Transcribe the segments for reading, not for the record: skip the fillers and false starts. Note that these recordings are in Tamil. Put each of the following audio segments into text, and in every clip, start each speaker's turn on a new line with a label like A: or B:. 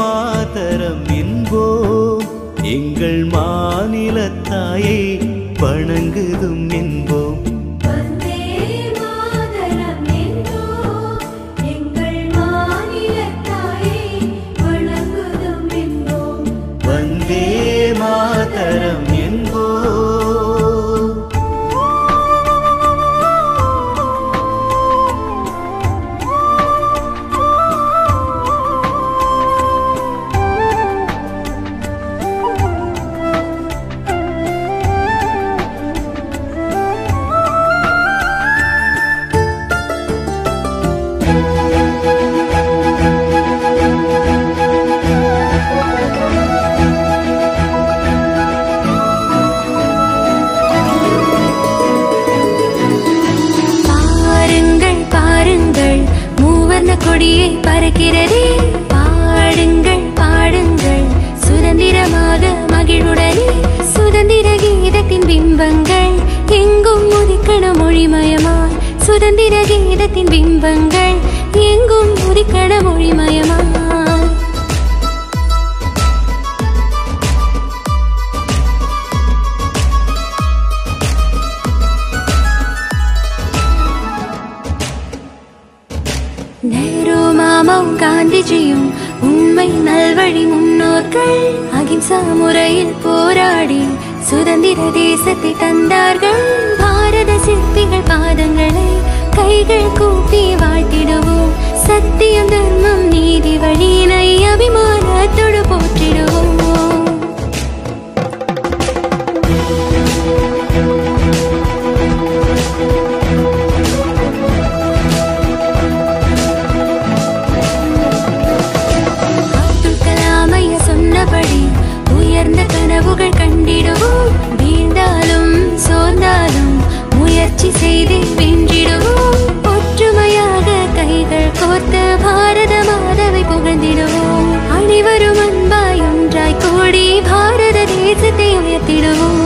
A: மாதரம் என்போம் எங்கள் மாநிலத்தாயை வணங்குதும் என்போம் வந்தே மாதரம்
B: கொடியை பறக்கிறதே பாடுங்கள் பாடுங்கள் சுதந்திரமாக மகிழுடனே சுதந்திர கீதத்தின் பிம்பங்கள் எங்கும் உதிக்கணும் மொழிமயமாய் சுதந்திர கீதத்தின் பிம்பங்கள் எங்கும் உதிக்கணும் மொழிமயமாய் நேரு மாமாவும் காந்திஜியும் உண்மை நல்வழி முன்னோர்கள் அகிம்சா முறையில் போராடி சுதந்திர தேசத்தை தந்தார்கள் பாரத சிற்பிகள் பாதங்களை கைகள் கூப்பி வாழ்த்திடுவோம் சத்தியம் தர்மம் நீதி வழியினை அபிமானத்தோடு போற்றிடுவோம் உயர்ந்த கனவுகள் கண்டிடுவோம் வீழ்ந்தாலும் சோர்ந்தாலும் முயற்சி செய்து வென்றிடுவோம் ஒற்றுமையாக கைகள் கோர்த்து பாரத மாதாவை புகழ்ந்திடுவோம் அனைவரும் அன்பாய் ஒன்றாய் கூடி பாரத தேசத்தை உயர்த்திடுவோம்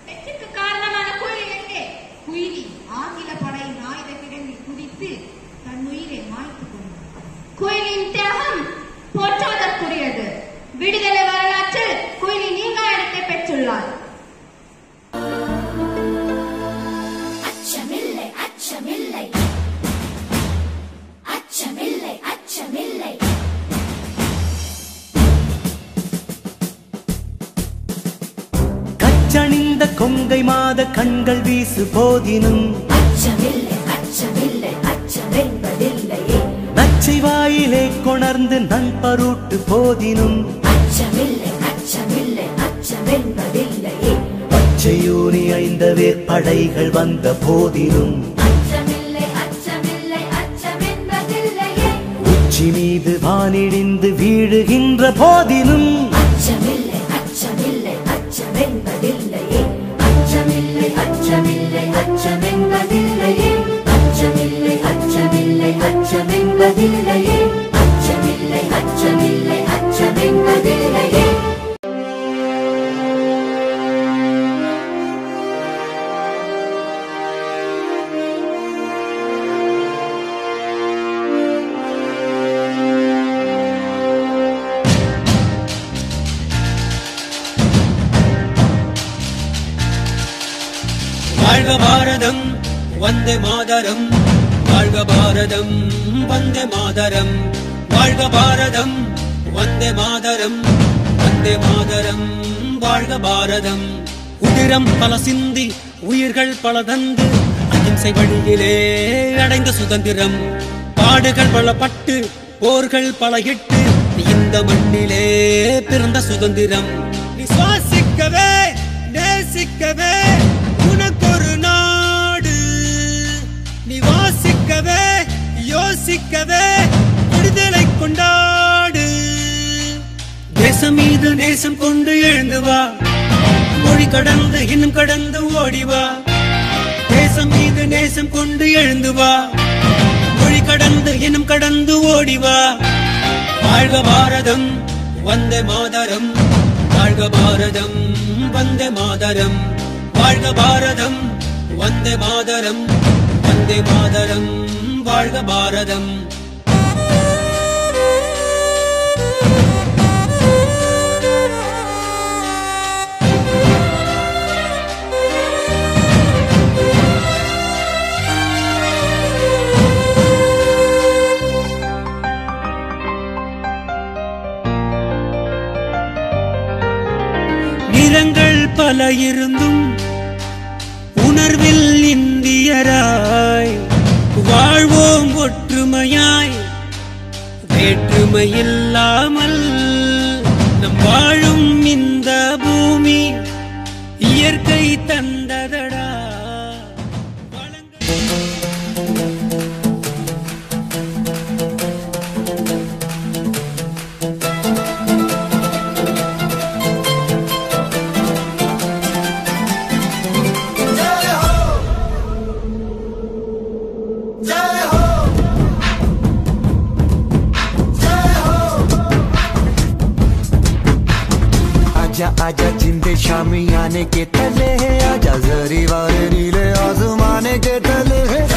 C: வெற்றிக்கு காரணமான குயிலி எங்கே? குயிலி ஆங்கில படையின் ஆயுத கிடங்கில் குதித்து தன் உயிரை மாய்த்துக் கொண்டார். குயிலின் தியாகம் போற்றுவதற்குரியது. விடுதலை வரலாற்றில் குயிலி நீங்கா இடத்தை பெற்றுள்ளார்.
D: அச்சமில்லை அச்சமில்லை அச்சமில்லை அச்சமில்லை
A: கச்சணிந்த கொங்கை மாத கண்கள் வீசு போதினும்
D: அச்சமில்லை அச்சமில்லை அச்சமென்பதில்லையே
A: நச்சை வாயிலே கொணர்ந்து நண்பருட்டு போதினும்
D: அச்சமில்லை அச்சமில்லை அச்சமென்பதில்லையே
A: பச்சையூனி அழிந்த வேற்படைகள் வந்த போதினும்
D: அச்சமில்லை அச்சமில்லை அச்சமென்பதில்லையே
A: உச்சி மீது வானிடிந்து வீழுகின்ற போதினும்
D: அச்சமில்லை அச்சமில்லை அச்சமென்பதில்லையே அச்சமில்லை அச்சமில்லை அச்சமென்பதில்லையே அச்சமில்லை அச்சமில்லை அச்சமென்பதில்லையே அச்சமில்லை அச்சமில்லை அச்சமென்பதில்லையே
E: வாழ்க பாரதம் வந்தே மாதரம் வாழ்க பாரதம் வந்தே மாதரம் வாழ்க பாரதம் வந்தே மாதரம் வந்தே மாதரம் வாழ்க பாரதம் உதிரம் பல சிந்தி உயிர்கள் பல தந்து அகிம்சை வழியிலே அடைந்த சுதந்திரம் பாடுகள் பல பட்டு போர்கள் பல இட்டு இந்த மண்ணிலே பிறந்த சுதந்திரம் நீ சுவாசிக்கவே நேசிக்கவே உனக்கொரு நாடு நீ வாசிக்கவே யோசிக்கவே விடுதலை கொண்டாடு தேசம் மீது நேசம் கொண்டு எழுந்து வா மொழி கடந்து இன்னும் கடந்து ஓடிவா தேசம் மீது நேசம் கொண்டு எழுந்து வா மொழி கடந்து இன்னும் கடந்து ஓடிவா வாழ்க பாரதம் வந்தே மாதரம் வாழ்க பாரதம் வந்தே மாதரம் வாழ்க பாரதம் வந்தே மாதரம் வந்தே மாதரம் வாழ்க பாரதம் நிறங்கள் பல இருந்தும் உணர்வில் இந்தியராய் வாழ்வோம் ஒற்றுமையாய் வேற்றுமை இல்லாமல் நம் வாழும் இந்த பூமி இயற்கை தந்ததடா
F: आजा जिंदे शामी आने के तले है आजा जरी वाले नीले आसमाने के तले है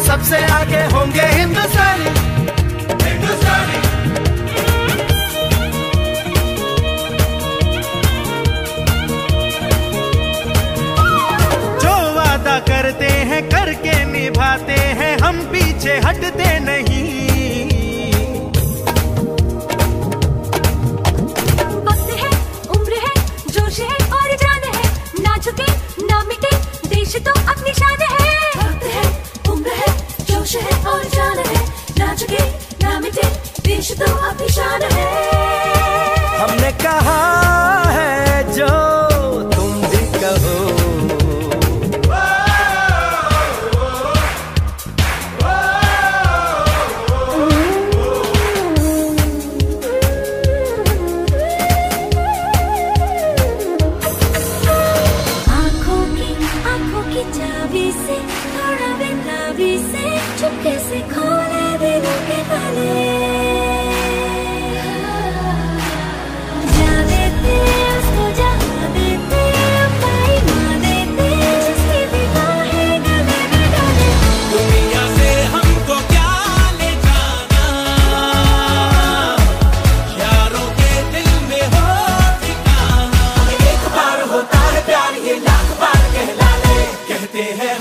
F: सबसे आगे होंगे हिंदुस्तानी हिंदुस्तानी
A: पीछे हटते नहीं।
B: वक्त है, उम्र है, जोश है और जान है, ना झुके ना मिटे देश तो अपनी शान है।
D: वक्त है, उम्र है, जोश है और जान है, ना झुके ना मिटे देश तो अपनी शान है।
A: हमने कहा है जो तुम भी कहो।
B: आँखों की चाबी से थोड़ा बेताबी से चुपके से खोले दिलों के ताले।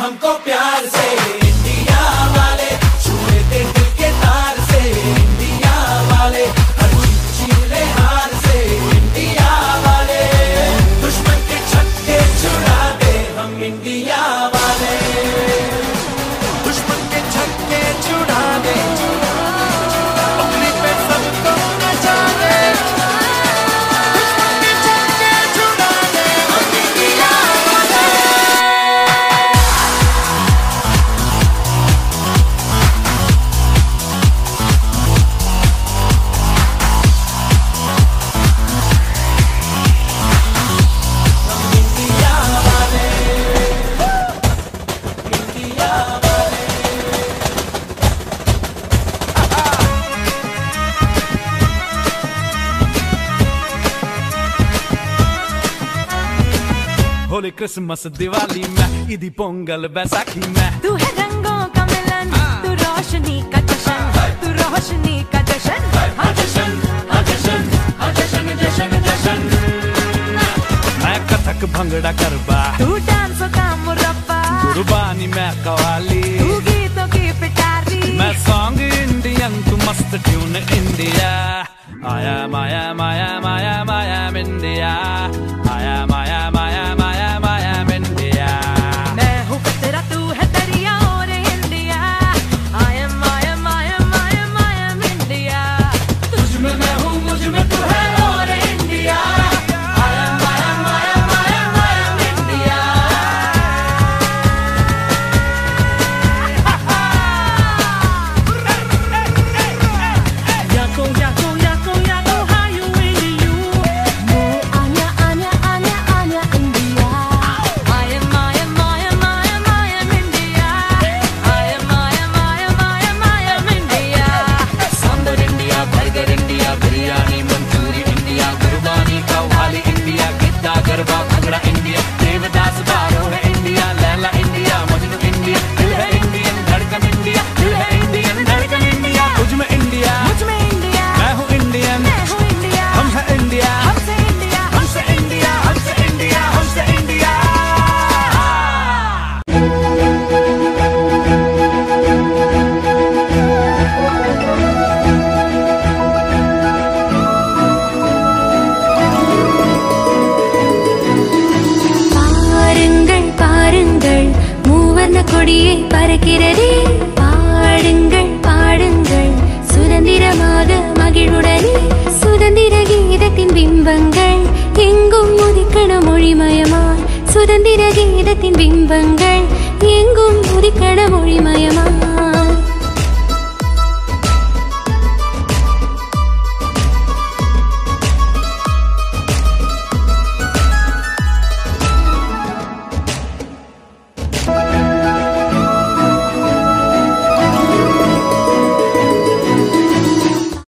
A: हमको प्यार से इंडिया वाले छू लेते दिल के तार से, इंडिया वाले हर चीले हार से, इंडिया वाले दुश्मन के छक्के छुड़ा दे हम, इंडिया वाले दुश्मन के छक्के छुड़ा दे, उंगली पे सबको नचा दे, दुश्मन के छक्के छुड़ा दे हम, इंडिया वाले। होली क्रिसमस दिवाली में, ईदी पोंगल बैसाखी में,
B: तू है रंगों का मिलन, तू रोशनी का जश्न, तू रोशनी का जश्न,
A: जश्न जश्न जश्न जश्न जश्न। मैं कथक भंगड़ा गरबा,
B: तू डांसों का मुरब्बा,
A: कुर्बानी मैं कवाली,
B: तू गीतों की पिटारी,
A: मैं सॉन्ग इंडियन, तू मस्त ट्यून इंडिया। आया माया माया माया माया इंडिया, आया माया माया माया माया इंडिया।
B: मैं हूँ तेरा तू है दरिया और इंडिया, I am इंडिया।
A: तुझ में मैं हूँ, मुझ में तू है और इंडिया, आया माया माया माया माया India.
B: Yako yako yako yako how you really you? Mo Anya Anya Anya Anya India. I am India. I am India.
A: Sambar India, burger India, biryani मंचूरी इंडिया, कुर्बानी कव्वाली इंडिया, गिद्दा गरबा भंगड़ा इंडिया, देवदास बारो है India, Laila India, Majnu India, दिल है इंडियन धड़कन इंडिया, दिल है इंडियन धड़कन इंडिया। तुझ में इंडिया,
B: मुझ में इंडिया,
A: मैं हूँ इंडियन,
B: मैं हूँ इंडिया,
A: हम है इंडिया,
B: हमसे इंडिया,
A: हमसे इंडिया, हमसे इंडिया, हमसे इंडिया।
B: பாருங்கள் பாருங்கள் மூவர்ண கொடியை பறக்கிறதே, பாடுங்கள் பாடுங்கள் சுதந்திரமாக மகிழ்வுடனே, சுதந்திர கீதத்தின் பிம்பங்கள் எங்கும் உதிக்கணும் மொழிமயமாய், சுதந்திர கீதத்தின் பிம்பங்கள் எங்கும் உதிக்கணும் மொழிமயமாய்.